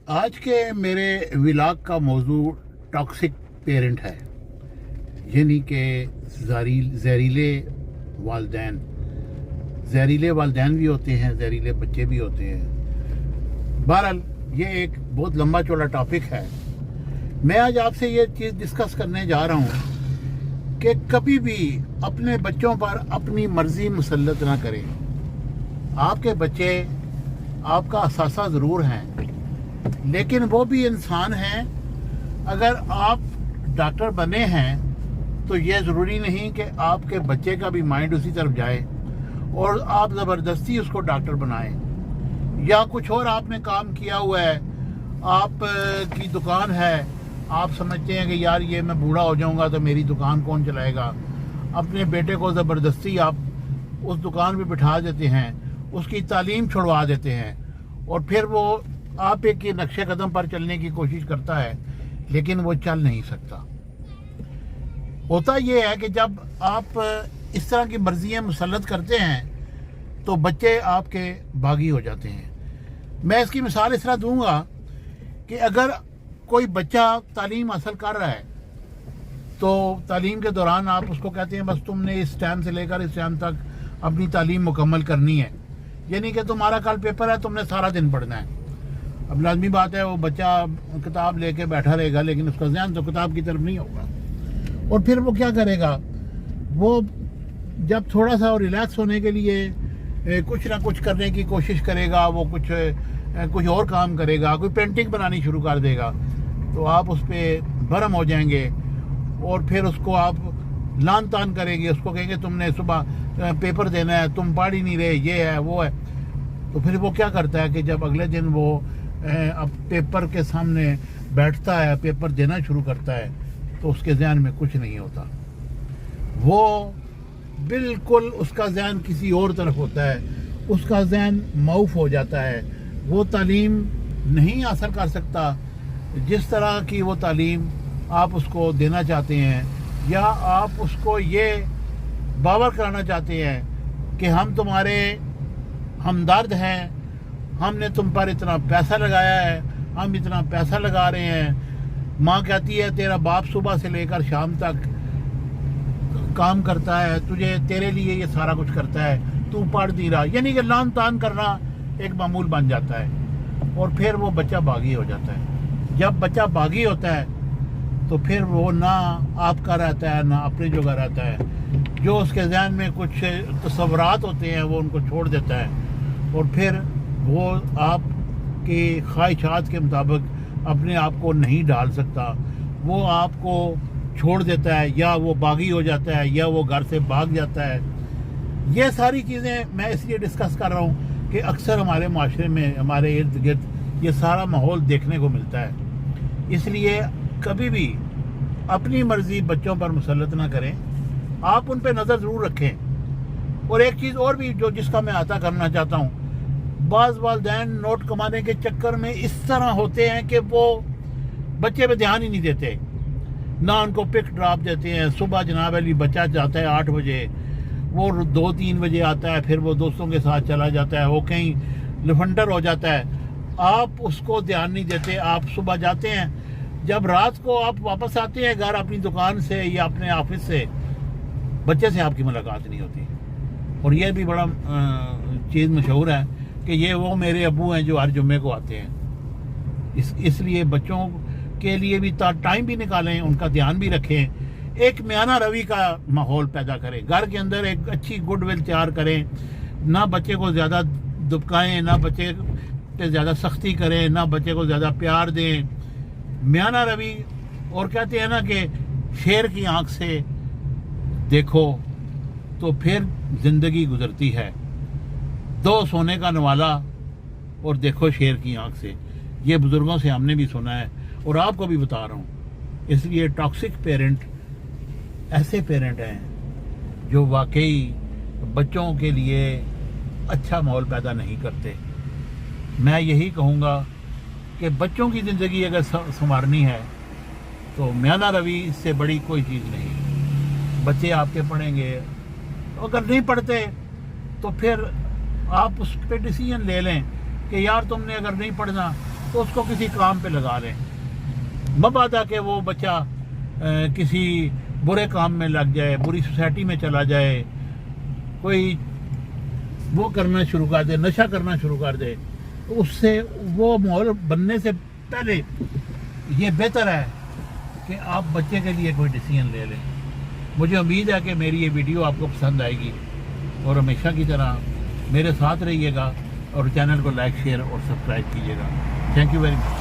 आज के मेरे व्लॉग का मौजू टॉक्सिक पेरेंट है, यानी कि जहरीले वालदैन भी होते हैं, जहरीले बच्चे भी होते हैं। बहरहाल ये एक बहुत लंबा चौड़ा टॉपिक है। मैं आज आपसे ये चीज़ डिस्कस करने जा रहा हूँ कि कभी भी अपने बच्चों पर अपनी मर्ज़ी मुसल्लत ना करें। आपके बच्चे आपका असासा ज़रूर हैं, लेकिन वो भी इंसान हैं। अगर आप डॉक्टर बने हैं तो ये ज़रूरी नहीं कि आपके बच्चे का भी माइंड उसी तरफ जाए और आप ज़बरदस्ती उसको डॉक्टर बनाएं। या कुछ और आपने काम किया हुआ है, आप की दुकान है, आप समझते हैं कि यार ये मैं बूढ़ा हो जाऊंगा तो मेरी दुकान कौन चलाएगा। अपने बेटे को ज़बरदस्ती आप उस दुकान पे बिठा देते हैं, उसकी तालीम छुड़वा देते हैं और फिर वो आप एक के नक्शे कदम पर चलने की कोशिश करता है, लेकिन वो चल नहीं सकता। होता ये है कि जब आप इस तरह की मर्जियाँ मुसल्लत करते हैं तो बच्चे आपके बागी हो जाते हैं। मैं इसकी मिसाल इस तरह दूंगा कि अगर कोई बच्चा तालीम हासिल कर रहा है तो तालीम के दौरान आप उसको कहते हैं बस तुमने इस टाइम से लेकर इस टाइम तक अपनी तालीम मुकम्मल करनी है, यानी कि तुम्हारा कल पेपर है, तुमने सारा दिन पढ़ना है। अब लाजमी बात है वो बच्चा किताब लेके बैठा रहेगा, लेकिन उसका ध्यान तो किताब की तरफ नहीं होगा। और फिर वो क्या करेगा, वो जब थोड़ा सा रिलैक्स होने के लिए कुछ ना कुछ करने की कोशिश करेगा, वो कुछ और काम करेगा, कोई पेंटिंग बनानी शुरू कर देगा, तो आप उस पर भरम हो जाएंगे और फिर उसको आप लान तान करेंगे, उसको कहेंगे तुमने सुबह पेपर देना है, तुम पढ़ ही नहीं रहे, ये है वो है। तो फिर वो क्या करता है कि जब अगले दिन वो अब पेपर के सामने बैठता है, पेपर देना शुरू करता है, तो उसके ज़हन में कुछ नहीं होता। वो बिल्कुल उसका ज़हन किसी और तरफ होता है, उसका ज़हन माऊफ हो जाता है। वो तालीम नहीं हासिल कर सकता जिस तरह की वो तालीम आप उसको देना चाहते हैं, या आप उसको ये बावर कराना चाहते हैं कि हम तुम्हारे हमदर्द हैं, हमने तुम पर इतना पैसा लगाया है, हम इतना पैसा लगा रहे हैं। माँ कहती है तेरा बाप सुबह से लेकर शाम तक काम करता है, तुझे तेरे लिए ये सारा कुछ करता है, तू पढ़ नहीं रहा, यानी कि लान तान करना एक मामूल बन जाता है। और फिर वो बच्चा बागी हो जाता है। जब बच्चा बागी होता है तो फिर वो ना आपका रहता है ना अपनी जगह रहता है। जो उसके ज़हन में कुछ तस्वुरात होते हैं वो उनको छोड़ देता है और फिर वो आपकी ख्वाहिशात के मुताबिक अपने आप को नहीं ढाल सकता। वो आपको छोड़ देता है, या वो बागी हो जाता है, या वो घर से भाग जाता है। ये सारी चीज़ें मैं इसलिए डिस्कस कर रहा हूँ कि अक्सर हमारे माशरे में, हमारे इर्द गिर्द ये सारा माहौल देखने को मिलता है। इसलिए कभी भी अपनी मर्ज़ी बच्चों पर मुसल्लत ना करें, आप उन पर नज़र ज़रूर रखें। और एक चीज़ और भी जो जिसका मैं आता करना चाहता हूँ, बाज़ वालिदैन नोट कमाने के चक्कर में इस तरह होते हैं कि वो बच्चे पे ध्यान ही नहीं देते, ना उनको पिक ड्रॉप देते हैं। सुबह जनाब अली बच्चा जाता है 8 बजे, वो 2-3 बजे आता है, फिर वो दोस्तों के साथ चला जाता है, वो कहीं लफंडर हो जाता है, आप उसको ध्यान नहीं देते। आप सुबह जाते हैं, जब रात को आप वापस आते हैं घर अपनी दुकान से या अपने ऑफिस से, बच्चे से आपकी मुलाकात नहीं होती। और ये भी बड़ा चीज़ मशहूर है कि ये वो मेरे अब्बू हैं जो हर जुम्मे को आते हैं। इसलिए बच्चों के लिए भी टाइम भी निकालें, उनका ध्यान भी रखें, एक मियाना रवि का माहौल पैदा करें, घर के अंदर एक अच्छी गुडविल तैयार करें। ना बच्चे को ज़्यादा दुबकाएं, ना बच्चे पे ज़्यादा सख्ती करें, ना बच्चे को ज़्यादा प्यार दें। मियाना रवि, और कहते हैं ना कि शेर की आंख से देखो तो फिर ज़िंदगी गुजरती है, दो सोने का नवाला और देखो शेर की आंख से। ये बुज़ुर्गों से हमने भी सुना है और आपको भी बता रहा हूँ। इसलिए टॉक्सिक पेरेंट ऐसे पेरेंट हैं जो वाकई बच्चों के लिए अच्छा माहौल पैदा नहीं करते। मैं यही कहूँगा कि बच्चों की ज़िंदगी अगर संवारनी है तो मियाना रवि इससे बड़ी कोई चीज़ नहीं। बच्चे आपके पढ़ेंगे, अगर नहीं पढ़ते तो फिर आप उस पर डिसीजन ले लें कि यार तुमने अगर नहीं पढ़ना تو اس کو کسی کام پہ لگا لیں، مبادا کہ وہ بچہ کسی برے کام میں لگ جائے، بری سوسائٹی میں چلا جائے، کوئی وہ کرنا شروع کر دے، نشہ کرنا شروع کر دے، تو اس سے وہ ماحول بننے سے پہلے یہ بہتر ہے کہ آپ بچے کے لیے کوئی ڈیسیژن لے لیں۔ مجھے امید ہے کہ میری یہ ویڈیو آپ کو پسند آئے گی، اور ہمیشہ کی طرح میرے ساتھ رہیے گا اور چینل کو لائک، شیئر اور سبسکرائب کیجیے گا۔ Thank you very much.